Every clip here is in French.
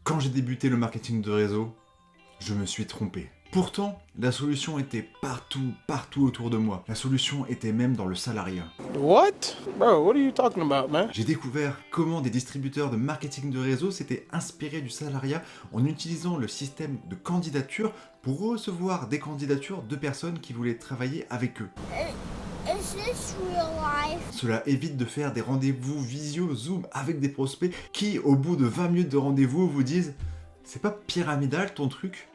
Quand j'ai débuté le marketing de réseau, je me suis trompé. Pourtant, la solution était partout autour de moi. La solution était même dans le salariat. What? Bro, what are you talking about, man? J'ai découvert comment des distributeurs de marketing de réseau s'étaient inspirés du salariat en utilisant le système de candidature pour recevoir des candidatures de personnes qui voulaient travailler avec eux. Is this real life? Cela évite de faire des rendez-vous visio, Zoom avec des prospects qui, au bout de 20 minutes de rendez-vous, vous disent « C'est pas pyramidal ton truc ?»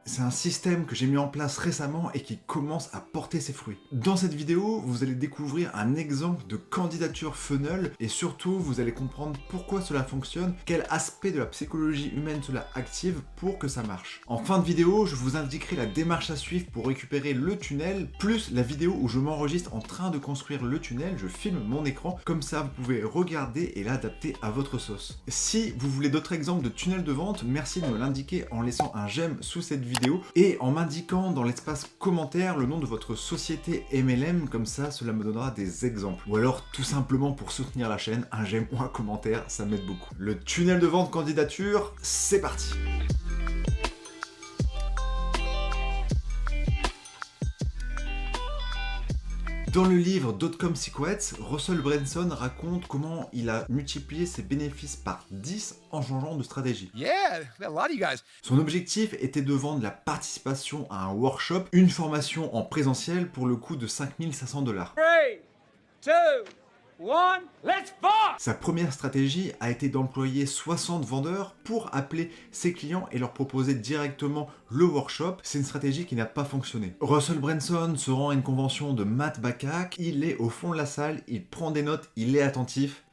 C'est un système que j'ai mis en place récemment et qui commence à porter ses fruits. Dans cette vidéo, vous allez découvrir un exemple de candidature funnel et surtout, vous allez comprendre pourquoi cela fonctionne, quel aspect de la psychologie humaine cela active pour que ça marche. En fin de vidéo, je vous indiquerai la démarche à suivre pour récupérer le tunnel, plus la vidéo où je m'enregistre en train de construire le tunnel, je filme mon écran, comme ça vous pouvez regarder et l'adapter à votre sauce. Si vous voulez d'autres exemples de tunnels de vente, merci de me l'indiquer en laissant un j'aime sous cette vidéo et en m'indiquant dans l'espace commentaire le nom de votre société MLM, comme ça cela me donnera des exemples. Ou alors tout simplement pour soutenir la chaîne, un j'aime ou un commentaire, ça m'aide beaucoup. Le tunnel de vente candidature, c'est parti! Dans le livre Dotcom Secrets, Russell Brunson raconte comment il a multiplié ses bénéfices par 10 en changeant de stratégie. Yeah, a lot of you guys. Son objectif était de vendre la participation à un workshop, une formation en présentiel pour le coût de 5 500 $. 3, 2, 1, let's go! Sa première stratégie a été d'employer 60 vendeurs pour appeler ses clients et leur proposer directement le workshop. C'est une stratégie qui n'a pas fonctionné. Russell Brunson se rend à une convention de Matt Bakak, il est au fond de la salle, il prend des notes, il est attentif.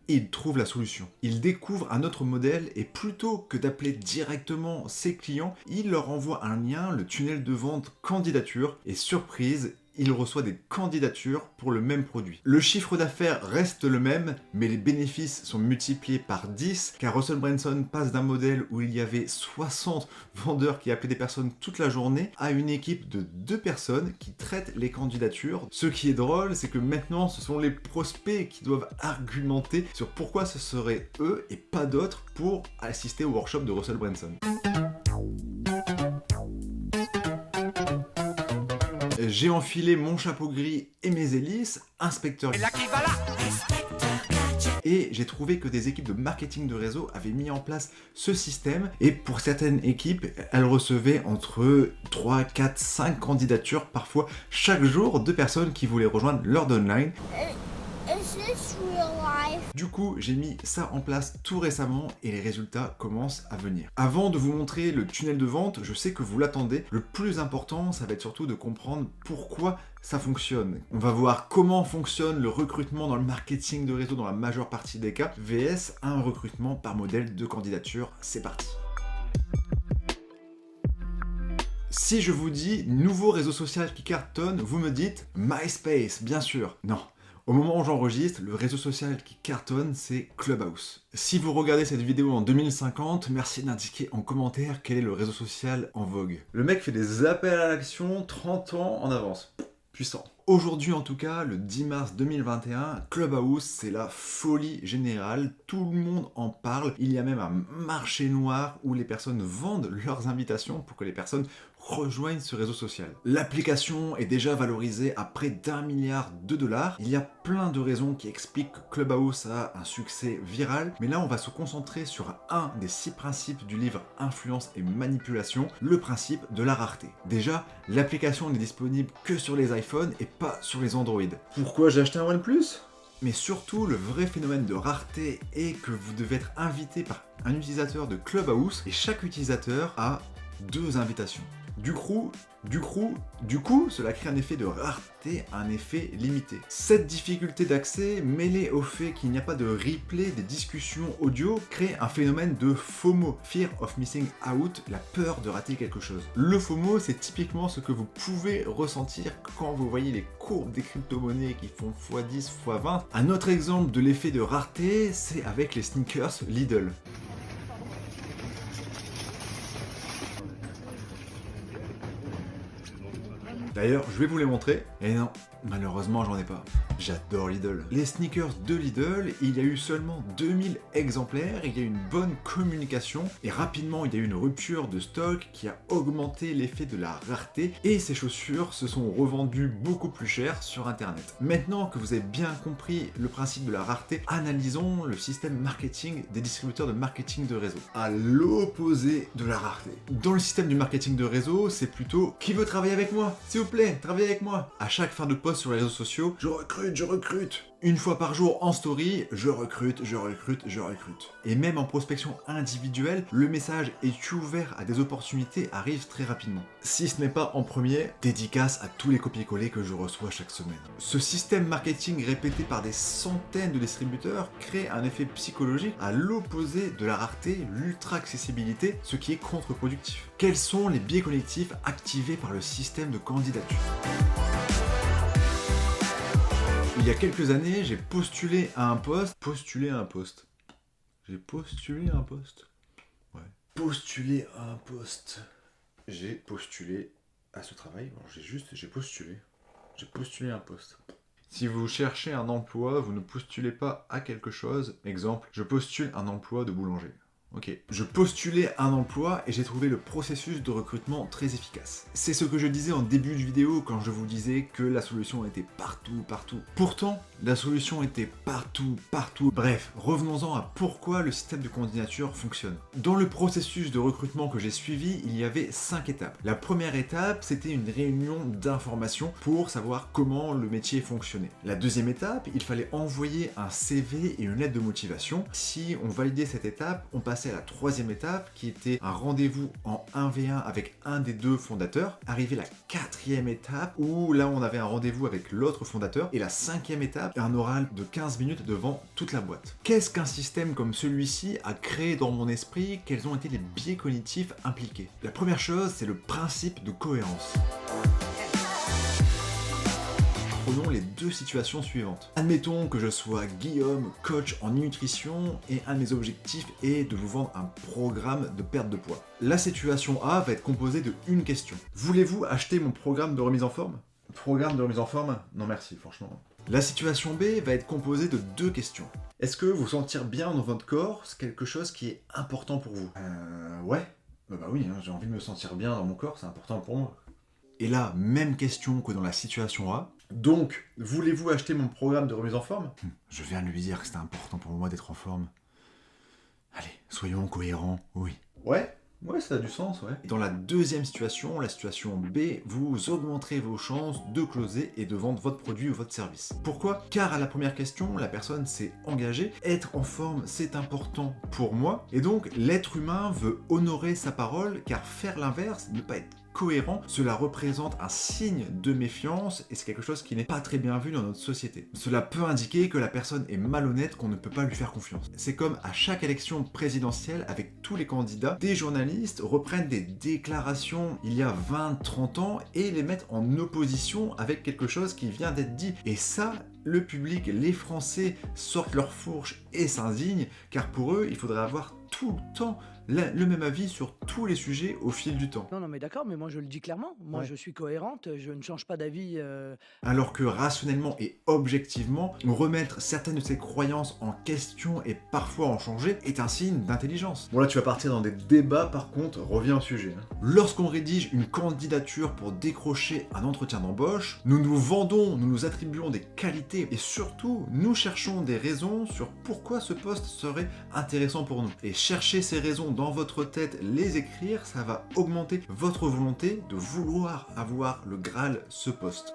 Et il trouve la solution. Il découvre un autre modèle et plutôt que d'appeler directement ses clients, il leur envoie un lien, le tunnel de vente candidature, et surprise, il reçoit des candidatures pour le même produit. Le chiffre d'affaires reste le même, mais les bénéfices sont multipliés par 10, car Russell Brunson passe d'un modèle où il y avait 60 vendeurs qui appelaient des personnes toute la journée à une équipe de 2 personnes qui traitent les candidatures. Ce qui est drôle, c'est que maintenant, ce sont les prospects qui doivent argumenter sur pourquoi ce serait eux et pas d'autres pour assister au workshop de Russell Brunson. J'ai enfilé mon chapeau gris et mes hélices, inspecteur. Et j'ai trouvé que des équipes de marketing de réseau avaient mis en place ce système. Et pour certaines équipes, elles recevaient entre 3, 4, 5 candidatures parfois chaque jour de personnes qui voulaient rejoindre leur downline. Is this real life? Du coup, j'ai mis ça en place tout récemment et les résultats commencent à venir. Avant de vous montrer le tunnel de vente, je sais que vous l'attendez. Le plus important, ça va être surtout de comprendre pourquoi ça fonctionne. On va voir comment fonctionne le recrutement dans le marketing de réseau dans la majeure partie des cas, VS un recrutement par modèle de candidature. C'est parti. Si je vous dis nouveau réseau social qui cartonne, vous me dites MySpace, bien sûr. Non. Au moment où j'enregistre, le réseau social qui cartonne, c'est Clubhouse. Si vous regardez cette vidéo en 2050, merci d'indiquer en commentaire quel est le réseau social en vogue. Le mec fait des appels à l'action 30 ans en avance. Puissant. Aujourd'hui en tout cas, le 10 mars 2021, Clubhouse, c'est la folie générale, tout le monde en parle. Il y a même un marché noir où les personnes vendent leurs invitations pour que les personnes rejoignent ce réseau social. L'application est déjà valorisée à près d'1 milliard de $. Il y a plein de raisons qui expliquent que Clubhouse a un succès viral, mais là on va se concentrer sur un des 6 principes du livre Influence et Manipulation, le principe de la rareté. Déjà, l'application n'est disponible que sur les iPhones et pas sur les Android. Pourquoi j'ai acheté un OnePlus ? Mais surtout, le vrai phénomène de rareté est que vous devez être invité par un utilisateur de Clubhouse et chaque utilisateur a 2 invitations. Du coup, cela crée un effet de rareté, un effet limité. Cette difficulté d'accès, mêlée au fait qu'il n'y a pas de replay des discussions audio, crée un phénomène de FOMO, Fear of Missing Out, la peur de rater quelque chose. Le FOMO, c'est typiquement ce que vous pouvez ressentir quand vous voyez les courbes des crypto-monnaies qui font x10, x20. Un autre exemple de l'effet de rareté, c'est avec les sneakers Lidl. D'ailleurs, je vais vous les montrer. Et non, malheureusement, j'en ai pas. J'adore Lidl. Les sneakers de Lidl, il y a eu seulement 2000 exemplaires, il y a eu une bonne communication et rapidement il y a eu une rupture de stock qui a augmenté l'effet de la rareté et ces chaussures se sont revendues beaucoup plus cher sur internet. Maintenant que vous avez bien compris le principe de la rareté, analysons le système marketing des distributeurs de marketing de réseau. À l'opposé de la rareté. Dans le système du marketing de réseau, c'est plutôt qui veut travailler avec moi? S'il vous plaît, travaillez avec moi. À chaque fin de post sur les réseaux sociaux, je recrute, je recrute. Une fois par jour en story, je recrute, je recrute, je recrute. Et même en prospection individuelle, le message est-tu ouvert à des opportunités arrive très rapidement. Si ce n'est pas en premier, dédicace à tous les copier-coller que je reçois chaque semaine. Ce système marketing répété par des centaines de distributeurs crée un effet psychologique à l'opposé de la rareté, l'ultra-accessibilité, ce qui est contre-productif. Quels sont les biais cognitifs activés par le système de candidature ? Il y a quelques années, j'ai postulé à un poste. J'ai postulé à un poste. Ouais. Postuler à un poste. J'ai postulé à ce travail. Bon, j'ai postulé. J'ai postulé à un poste. Si vous cherchez un emploi, vous ne postulez pas à quelque chose. Exemple, je postule un emploi de boulanger. Ok. Je postulais un emploi et j'ai trouvé le processus de recrutement très efficace. C'est ce que je disais en début de vidéo quand je vous disais que la solution était partout. Pourtant, la solution était partout. Bref, revenons-en à pourquoi le système de candidature fonctionne. Dans le processus de recrutement que j'ai suivi, il y avait 5 étapes. La première étape, c'était une réunion d'information pour savoir comment le métier fonctionnait. La deuxième étape, il fallait envoyer un CV et une lettre de motivation. Si on validait cette étape, on passait à la troisième étape qui était un rendez-vous en 1v1 avec un des deux fondateurs. Arrivait la quatrième étape où là on avait un rendez-vous avec l'autre fondateur et la cinquième étape, un oral de 15 minutes devant toute la boîte. Qu'est-ce qu'un système comme celui-ci a créé dans mon esprit? Quels ont été les biais cognitifs impliqués? La première chose, c'est le principe de cohérence. Prenons les deux situations suivantes. Admettons que je sois Guillaume, coach en nutrition, et un de mes objectifs est de vous vendre un programme de perte de poids. La situation A va être composée de une question. Voulez-vous acheter mon programme de remise en forme? Programme de remise en forme? Non merci, franchement. La situation B va être composée de deux questions. Est-ce que vous sentir bien dans votre corps, c'est quelque chose qui est important pour vous? Ouais. Bah oui, hein, j'ai envie de me sentir bien dans mon corps, c'est important pour moi. Et là, même question que dans la situation A. Donc, voulez-vous acheter mon programme de remise en forme? Je viens de lui dire que c'était important pour moi d'être en forme. Allez, soyons cohérents, oui. Ouais, ça a du sens, ouais. Dans la deuxième situation, la situation B, vous augmenterez vos chances de closer et de vendre votre produit ou votre service. Pourquoi? Car à la première question, la personne s'est engagée. Être en forme, c'est important pour moi. Et donc, l'être humain veut honorer sa parole, car faire l'inverse, ne pas être cohérent, cela représente un signe de méfiance et c'est quelque chose qui n'est pas très bien vu dans notre société. Cela peut indiquer que la personne est malhonnête, qu'on ne peut pas lui faire confiance. C'est comme à chaque élection présidentielle avec tous les candidats, des journalistes reprennent des déclarations il y a 20-30 ans et les mettent en opposition avec quelque chose qui vient d'être dit. Et ça, le public, les Français sortent leur fourche et s'indignent, car pour eux, il faudrait avoir tout le temps le même avis sur tous les sujets au fil du temps. Non, mais d'accord, mais moi je le dis clairement. Moi Ouais. je suis cohérente, je ne change pas d'avis. Alors que rationnellement et objectivement, remettre certaines de ses croyances en question et parfois en changer est un signe d'intelligence. Bon là tu vas partir dans des débats, par contre, reviens au sujet. Lorsqu'on rédige une candidature pour décrocher un entretien d'embauche, nous nous vendons, nous nous attribuons des qualités et surtout, nous cherchons des raisons sur pourquoi ce poste serait intéressant pour nous. Et chercher ces raisons dans votre tête, les écrire, ça va augmenter votre volonté de vouloir avoir le Graal, ce poste.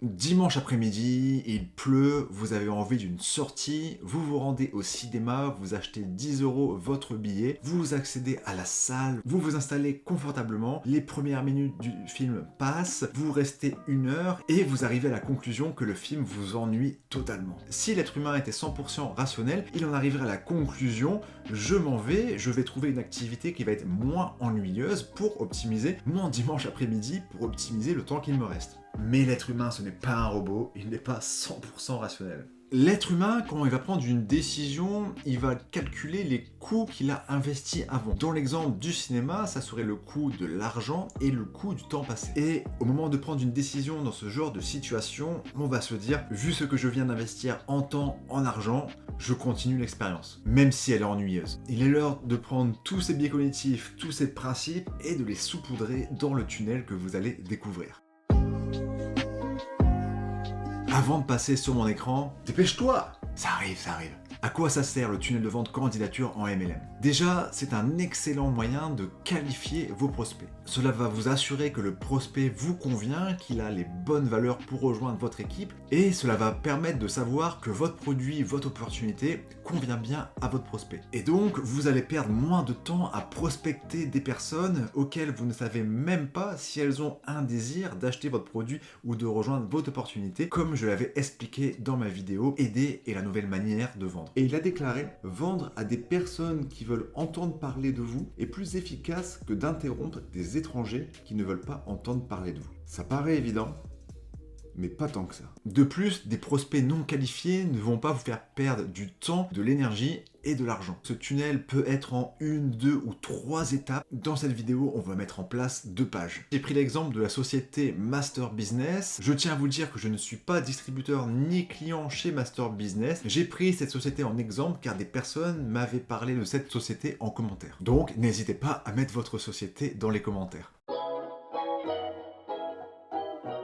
Dimanche après-midi, il pleut, vous avez envie d'une sortie, vous vous rendez au cinéma, vous achetez 10 € votre billet, vous accédez à la salle, vous vous installez confortablement, les premières minutes du film passent, vous restez 1 heure et vous arrivez à la conclusion que le film vous ennuie totalement. Si l'être humain était 100% rationnel, il en arriverait à la conclusion, je m'en vais, je vais trouver une activité qui va être moins ennuyeuse pour optimiser mon dimanche après-midi, pour optimiser le temps qu'il me reste. Mais l'être humain, ce n'est pas un robot, il n'est pas 100% rationnel. L'être humain, quand il va prendre une décision, il va calculer les coûts qu'il a investis avant. Dans l'exemple du cinéma, ça serait le coût de l'argent et le coût du temps passé. Et au moment de prendre une décision dans ce genre de situation, on va se dire, vu ce que je viens d'investir en temps, en argent, je continue l'expérience, même si elle est ennuyeuse. Il est l'heure de prendre tous ces biais cognitifs, tous ces principes, et de les saupoudrer dans le tunnel que vous allez découvrir. Avant de passer sur mon écran, dépêche-toi! Ça arrive, ça arrive. À quoi ça sert le tunnel de vente candidature en MLM? Déjà, c'est un excellent moyen de qualifier vos prospects. Cela va vous assurer que le prospect vous convient, qu'il a les bonnes valeurs pour rejoindre votre équipe, et cela va permettre de savoir que votre produit, votre opportunité convient bien à votre prospect. Et donc, vous allez perdre moins de temps à prospecter des personnes auxquelles vous ne savez même pas si elles ont un désir d'acheter votre produit ou de rejoindre votre opportunité, comme je l'avais expliqué dans ma vidéo « Aider est la nouvelle manière de vendre ». Et il a déclaré « Vendre à des personnes qui veulent entendre parler de vous est plus efficace que d'interrompre des étrangers qui ne veulent pas entendre parler de vous. » Ça paraît évident, mais pas tant que ça. De plus, des prospects non qualifiés ne vont pas vous faire perdre du temps, de l'énergie et de l'argent. Ce tunnel peut être en 1, 2 ou 3 étapes. Dans cette vidéo, on va mettre en place 2 pages. J'ai pris l'exemple de la société Master Business. Je tiens à vous dire que je ne suis pas distributeur ni client chez Master Business. J'ai pris cette société en exemple car des personnes m'avaient parlé de cette société en commentaire. Donc, n'hésitez pas à mettre votre société dans les commentaires.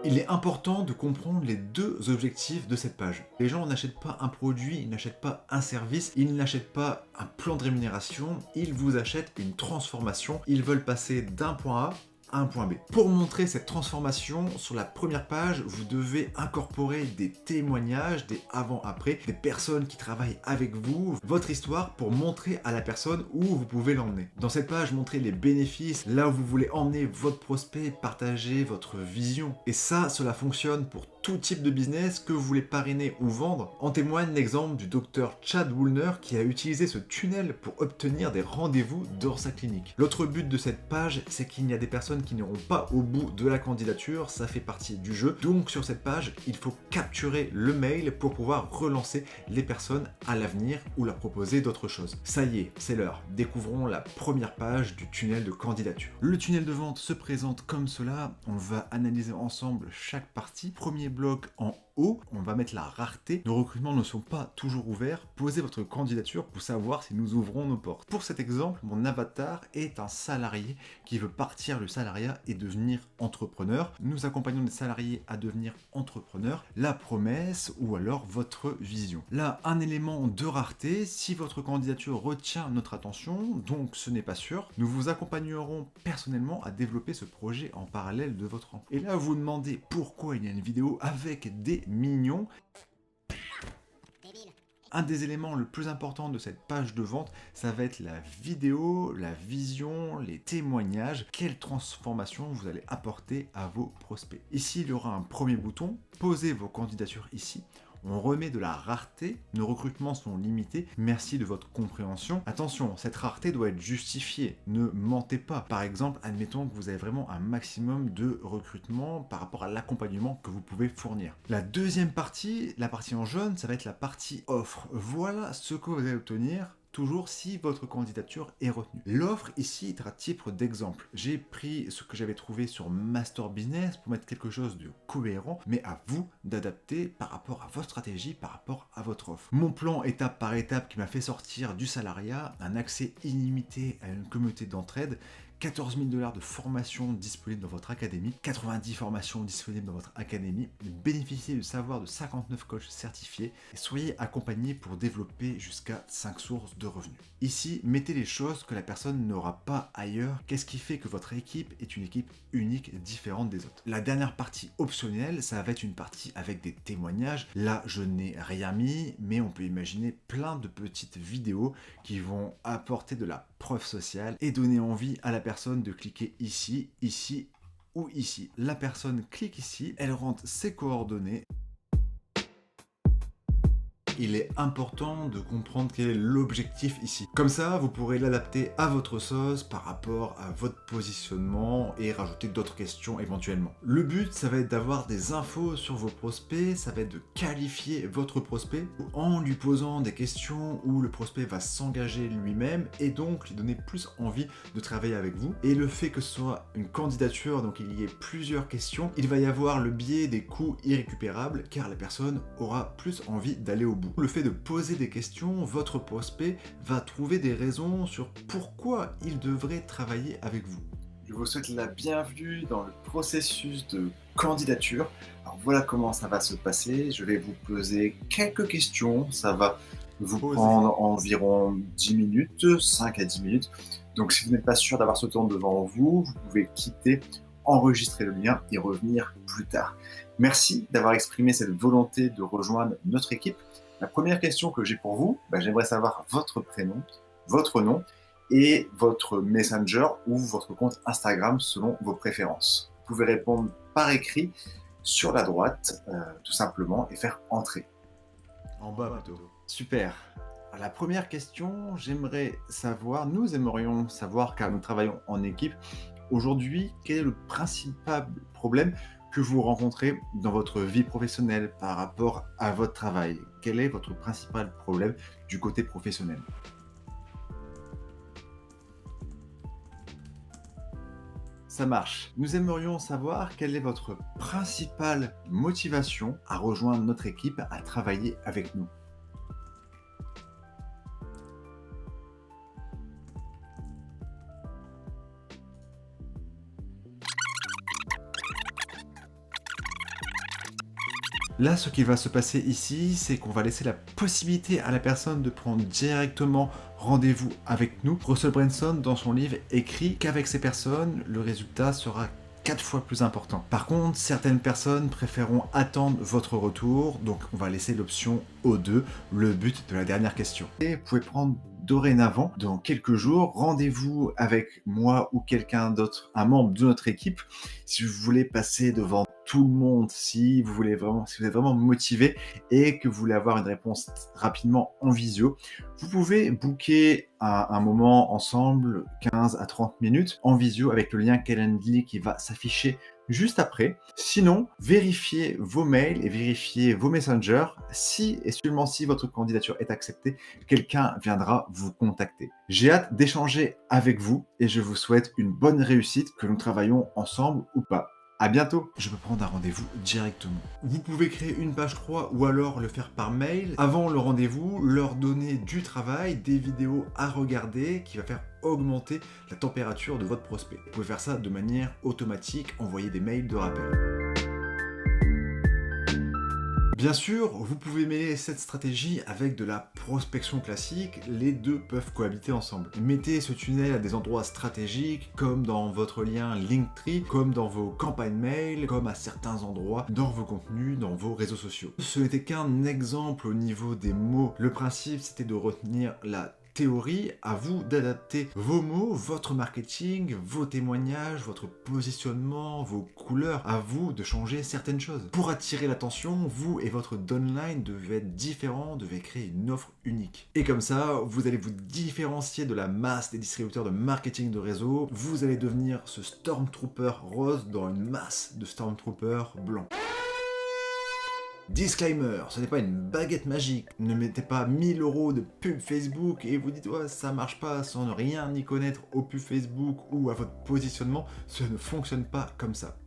Il est important de comprendre les 2 objectifs de cette page. Les gens n'achètent pas un produit, ils n'achètent pas un service, ils n'achètent pas un plan de rémunération, ils vous achètent une transformation. Ils veulent passer d'un point A à un point B. Pour montrer cette transformation, sur la première page, vous devez incorporer des témoignages, des avant-après, des personnes qui travaillent avec vous, votre histoire pour montrer à la personne où vous pouvez l'emmener. Dans cette page, montrez les bénéfices, là où vous voulez emmener votre prospect, partager votre vision. Et ça, cela fonctionne pour tout type de business que vous voulez parrainer ou vendre. En témoigne l'exemple du docteur Chad Woolner qui a utilisé ce tunnel pour obtenir des rendez-vous dans sa clinique. L'autre but de cette page, c'est qu'il y a des personnes qui n'iront pas au bout de la candidature, ça fait partie du jeu. Donc sur cette page, il faut capturer le mail pour pouvoir relancer les personnes à l'avenir ou leur proposer d'autres choses. Ça y est, c'est l'heure. Découvrons la première page du tunnel de candidature. Le tunnel de vente se présente comme cela. On va analyser ensemble chaque partie. Premier bloc en haut, on va mettre la rareté. Nos recrutements ne sont pas toujours ouverts. Posez votre candidature pour savoir si nous ouvrons nos portes. Pour cet exemple, mon avatar est un salarié qui veut partir du salariat et devenir entrepreneur. Nous accompagnons des salariés à devenir entrepreneurs. La promesse ou alors votre vision. Là, un élément de rareté. Si votre candidature retient notre attention, donc ce n'est pas sûr, nous vous accompagnerons personnellement à développer ce projet en parallèle de votre emploi. Et là, vous vous demandez pourquoi il y a une vidéo avec des mignons. Un des éléments le plus important de cette page de vente, ça va être la vidéo, la vision, les témoignages, quelle transformation vous allez apporter à vos prospects. Ici, il y aura un premier bouton, posez vos candidatures ici. On remet de la rareté, nos recrutements sont limités, merci de votre compréhension. Attention, cette rareté doit être justifiée, ne mentez pas. Par exemple, admettons que vous avez vraiment un maximum de recrutement par rapport à l'accompagnement que vous pouvez fournir. La deuxième partie, la partie en jaune, ça va être la partie offre. Voilà ce que vous allez obtenir toujours si votre candidature est retenue. L'offre ici est à titre d'exemple. J'ai pris ce que j'avais trouvé sur Master Business pour mettre quelque chose de cohérent, mais à vous d'adapter par rapport à votre stratégie, par rapport à votre offre. Mon plan étape par étape qui m'a fait sortir du salariat, un accès illimité à une communauté d'entraide, 14 000 $ de formation disponible dans votre académie, 90 formations disponibles dans votre académie, bénéficiez du savoir de 59 coachs certifiés et soyez accompagnés pour développer jusqu'à 5 sources de revenus. Ici, mettez les choses que la personne n'aura pas ailleurs. Qu'est-ce qui fait que votre équipe est une équipe unique, différente des autres? La dernière partie optionnelle, ça va être une partie avec des témoignages. Là, je n'ai rien mis, mais on peut imaginer plein de petites vidéos qui vont apporter de la preuve sociale et donner envie à la personne de cliquer ici, ici ou ici. La personne clique ici, elle rentre ses coordonnées. il est important de comprendre quel est l'objectif ici. Comme ça, vous pourrez l'adapter à votre sauce par rapport à votre positionnement et rajouter d'autres questions éventuellement. Le but, ça va être d'avoir des infos sur vos prospects, ça va être de qualifier votre prospect en lui posant des questions où le prospect va s'engager lui-même et donc lui donner plus envie de travailler avec vous. Et le fait que ce soit une candidature, donc il y ait plusieurs questions, il va y avoir le biais des coûts irrécupérables car la personne aura plus envie d'aller au bout. Le fait de poser des questions, votre prospect va trouver des raisons sur pourquoi il devrait travailler avec vous. Je vous souhaite la bienvenue dans le processus de candidature. Alors voilà comment ça va se passer. Je vais vous poser quelques questions. Ça va vous prendre environ 10 minutes, 5 à 10 minutes. Donc si vous n'êtes pas sûr d'avoir ce temps devant vous, vous pouvez quitter, enregistrer le lien et revenir plus tard. Merci d'avoir exprimé cette volonté de rejoindre notre équipe. La première question que j'ai pour vous, j'aimerais savoir votre prénom, votre nom et votre Messenger ou votre compte Instagram selon vos préférences. Vous pouvez répondre par écrit sur la droite, tout simplement, et faire entrer. En bas plutôt. Super. Alors, la première question, nous aimerions savoir, car nous travaillons en équipe, aujourd'hui, quel est le principal problème que vous rencontrez dans votre vie professionnelle par rapport à votre travail? Quel est votre principal problème du côté professionnel? Ça marche. Nous aimerions savoir quelle est votre principale motivation à rejoindre notre équipe, à travailler avec nous. Là, ce qui va se passer ici, c'est qu'on va laisser la possibilité à la personne de prendre directement rendez-vous avec nous. Russell Brunson, dans son livre, écrit qu'avec ces personnes, le résultat sera 4 fois plus important. Par contre, certaines personnes préféreront attendre votre retour, donc on va laisser l'option O2, le but de la dernière question. Et vous pouvez prendre dorénavant, dans quelques jours, rendez-vous avec moi ou quelqu'un d'autre, un membre de notre équipe, si vous voulez passer devant tout le monde, si vous êtes vraiment motivé et que vous voulez avoir une réponse rapidement en visio, vous pouvez booker un moment ensemble, 15 à 30 minutes, en visio avec le lien Calendly qui va s'afficher juste après. Sinon, vérifiez vos mails et vérifiez vos messengers. Si et seulement si votre candidature est acceptée, quelqu'un viendra vous contacter. J'ai hâte d'échanger avec vous et je vous souhaite une bonne réussite, que nous travaillons ensemble ou pas. À bientôt. Je peux prendre un rendez-vous directement. Vous pouvez créer une page 3 ou alors le faire par mail. Avant le rendez-vous, leur donner du travail, des vidéos à regarder qui va faire augmenter la température de votre prospect. Vous pouvez faire ça de manière automatique, envoyer des mails de rappel. Bien sûr, vous pouvez mêler cette stratégie avec de la prospection classique, les deux peuvent cohabiter ensemble. Mettez ce tunnel à des endroits stratégiques, comme dans votre lien Linktree, comme dans vos campagnes mail, comme à certains endroits dans vos contenus, dans vos réseaux sociaux. Ce n'était qu'un exemple au niveau des mots. Le principe, c'était de retenir la théorie, à vous d'adapter vos mots, votre marketing, vos témoignages, votre positionnement, vos couleurs, à vous de changer certaines choses. Pour attirer l'attention, vous et votre downline devez être différents, devez créer une offre unique. Et comme ça, vous allez vous différencier de la masse des distributeurs de marketing de réseau, vous allez devenir ce Stormtrooper rose dans une masse de Stormtrooper blancs. Disclaimer, ce n'est pas une baguette magique, ne mettez pas 1000 € de pub Facebook et vous dites ouais ça marche pas sans ne rien y connaître au pub Facebook ou à votre positionnement, ça ne fonctionne pas comme ça.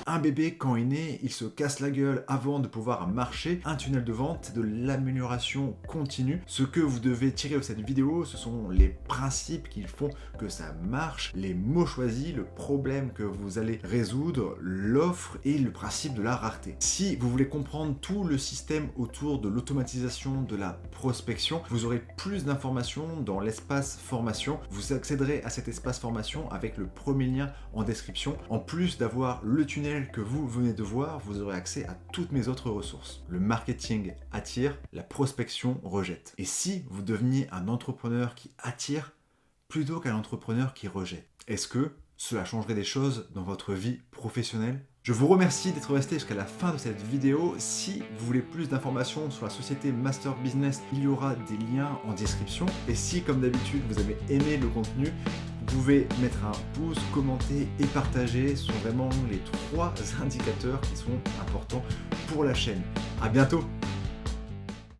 Un bébé, quand il naît, il se casse la gueule avant de pouvoir marcher. Un tunnel de vente, c'est de l'amélioration continue. Ce que vous devez tirer de cette vidéo, ce sont les principes qui font que ça marche, les mots choisis, le problème que vous allez résoudre, l'offre et le principe de la rareté. Si vous voulez comprendre tout le système autour de l'automatisation de la prospection, vous aurez plus d'informations dans l'espace formation. Vous accéderez à cet espace formation avec le premier lien en description. En plus d'avoir le tunnel que vous venez de voir, vous aurez accès à toutes mes autres ressources. Le marketing attire, la prospection rejette. Et si vous deveniez un entrepreneur qui attire plutôt qu'un entrepreneur qui rejette, est-ce que cela changerait des choses dans votre vie professionnelle? Je vous remercie d'être resté jusqu'à la fin de cette vidéo. Si vous voulez plus d'informations sur la société Master Business, il y aura des liens en description. Et si, comme d'habitude, vous avez aimé le contenu, vous pouvez mettre un pouce, commenter et partager. Ce sont vraiment les 3 indicateurs qui sont importants pour la chaîne. À bientôt!